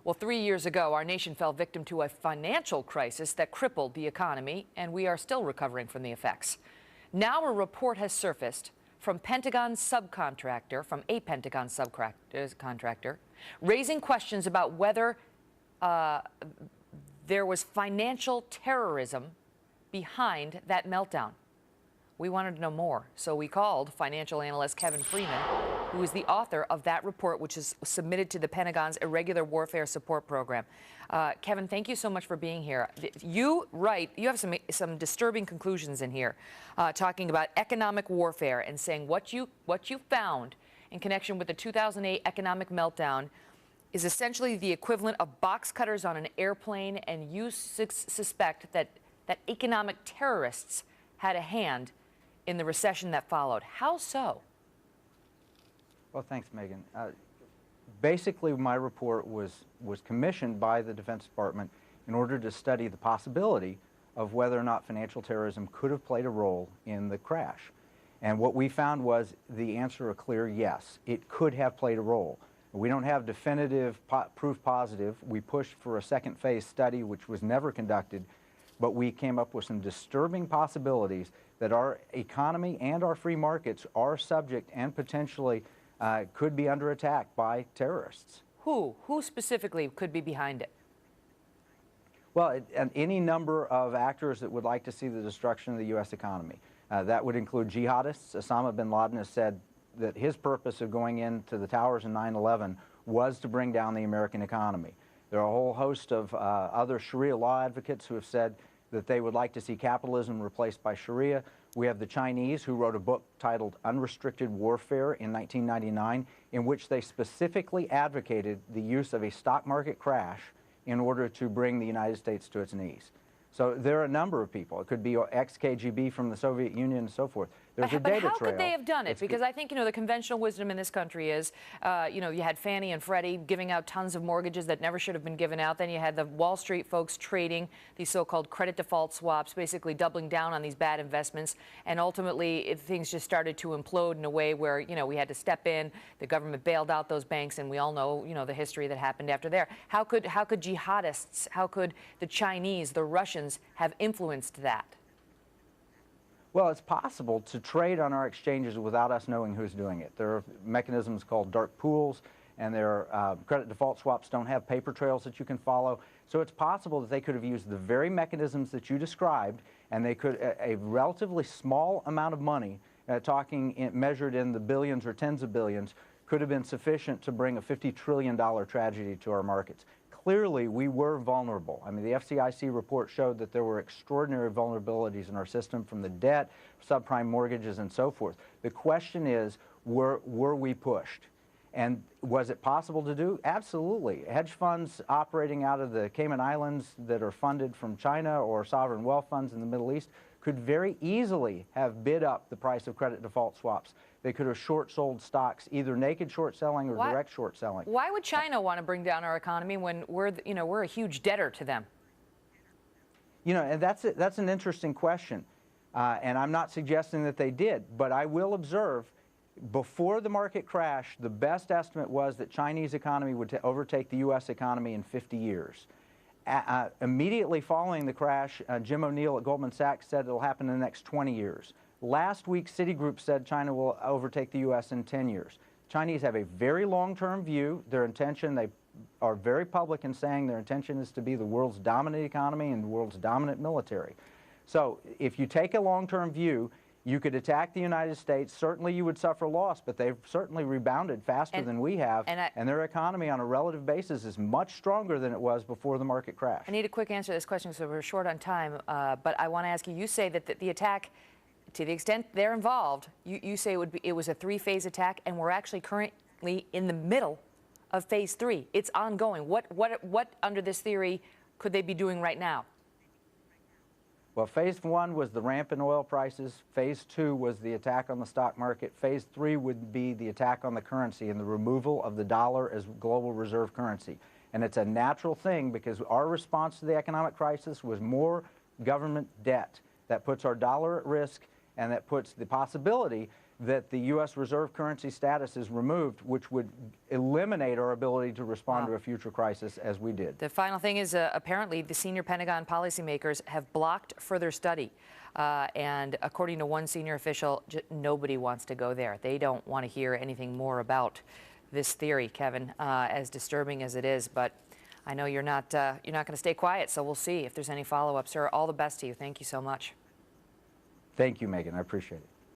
Well, 3 years ago, our nation fell victim to a financial crisis that crippled the economy, and we are still recovering from the effects. Now a report has surfaced from a Pentagon subcontractor, raising questions about whether there was financial terrorism behind that meltdown. We wanted to know more, so we called financial analyst Kevin Freeman, who is the author of that report, which is submitted to the Pentagon's Irregular Warfare Support Program. Kevin, thank you so much for being here. You have some disturbing conclusions in here, talking about economic warfare and saying what you found in connection with the 2008 economic meltdown is essentially the equivalent of box cutters on an airplane, and you suspect that economic terrorists had a hand in the recession that followed. How so? Well, thanks, Megan. Basically, my report was commissioned by the Defense Department in order to study the possibility of whether or not financial terrorism could have played a role in the crash. And what we found was the answer a clear yes. It could have played a role. We don't have definitive proof positive. We pushed for a second phase study, which was never conducted, but we came up with some disturbing possibilities that our economy and our free markets are subject and potentially could be under attack by terrorists. Who specifically could be behind it? Well, any number of actors that would like to see the destruction of the U.S. economy. That would include jihadists. Osama bin Laden has said that his purpose of going into the towers in 9/11 was to bring down the American economy. There are a whole host of other Sharia law advocates who have said that they would like to see capitalism replaced by Sharia. We have the Chinese, who wrote a book titled Unrestricted Warfare in 1999, in which they specifically advocated the use of a stock market crash in order to bring the United States to its knees. So there are a number of people. It could be ex-KGB from the Soviet Union and so forth. There's a data trail. But how could they have done it? Because I think, the conventional wisdom in this country is, you had Fannie and Freddie giving out tons of mortgages that never should have been given out. Then you had the Wall Street folks trading these so-called credit default swaps, basically doubling down on these bad investments. And ultimately, things just started to implode in a way where, we had to step in. The government bailed out those banks, and we all know, the history that happened after there. How could jihadists, how could the Chinese, the Russians have influenced that? Well, it's possible to trade on our exchanges without us knowing who's doing it. There are mechanisms called dark pools, and credit default swaps don't have paper trails that you can follow. So it's possible that they could have used the very mechanisms that you described, and they could, a relatively small amount of money, measured in the billions or tens of billions, could have been sufficient to bring a $50 trillion tragedy to our markets. Clearly, we were vulnerable. I mean, the FCIC report showed that there were extraordinary vulnerabilities in our system, from the debt, subprime mortgages, and so forth. The question is, were we pushed? And was it possible to do? Absolutely. Hedge funds operating out of the Cayman Islands that are funded from China, or sovereign wealth funds in the Middle East, could very easily have bid up the price of credit default swaps. They could have short-sold stocks, either naked short selling or direct short selling. Why would China want to bring down our economy when we're a huge debtor to them? And that's an interesting question. And I'm not suggesting that they did, but I will observe, before the market crash, the best estimate was that Chinese economy would overtake the U.S. economy in 50 years. Immediately following the crash, Jim O'Neill at Goldman Sachs said it'll happen in the next 20 years. Last week, Citigroup said China will overtake the U.S. in 10 years. Chinese have a very long-term view. Their intention, they are very public in saying their intention is to be the world's dominant economy and the world's dominant military. So if you take a long-term view, you could attack the United States. Certainly you would suffer loss, but they've certainly rebounded faster than we have, and their economy on a relative basis is much stronger than it was before the market crash. I need a quick answer to this question, so we're short on time, but I want to ask you, you say that the attack, to the extent they're involved, you say it was a three-phase attack, and we're actually currently in the middle of phase 3. It's ongoing. What under this theory could they be doing right now? Well, phase 1 was the ramp in oil prices. Phase 2 was the attack on the stock market. Phase 3 would be the attack on the currency and the removal of the dollar as global reserve currency. And it's a natural thing, because our response to the economic crisis was more government debt. That puts our dollar at risk, and that puts the possibility that the U.S. reserve currency status is removed, which would eliminate our ability to respond to a future crisis as we did. The final thing is apparently the senior Pentagon policymakers have blocked further study. And according to one senior official, nobody wants to go there. They don't want to hear anything more about this theory, Kevin, as disturbing as it is. But I know you're not going to stay quiet, so we'll see if there's any follow-up. Sir, all the best to you. Thank you so much. Thank you, Megan. I appreciate it.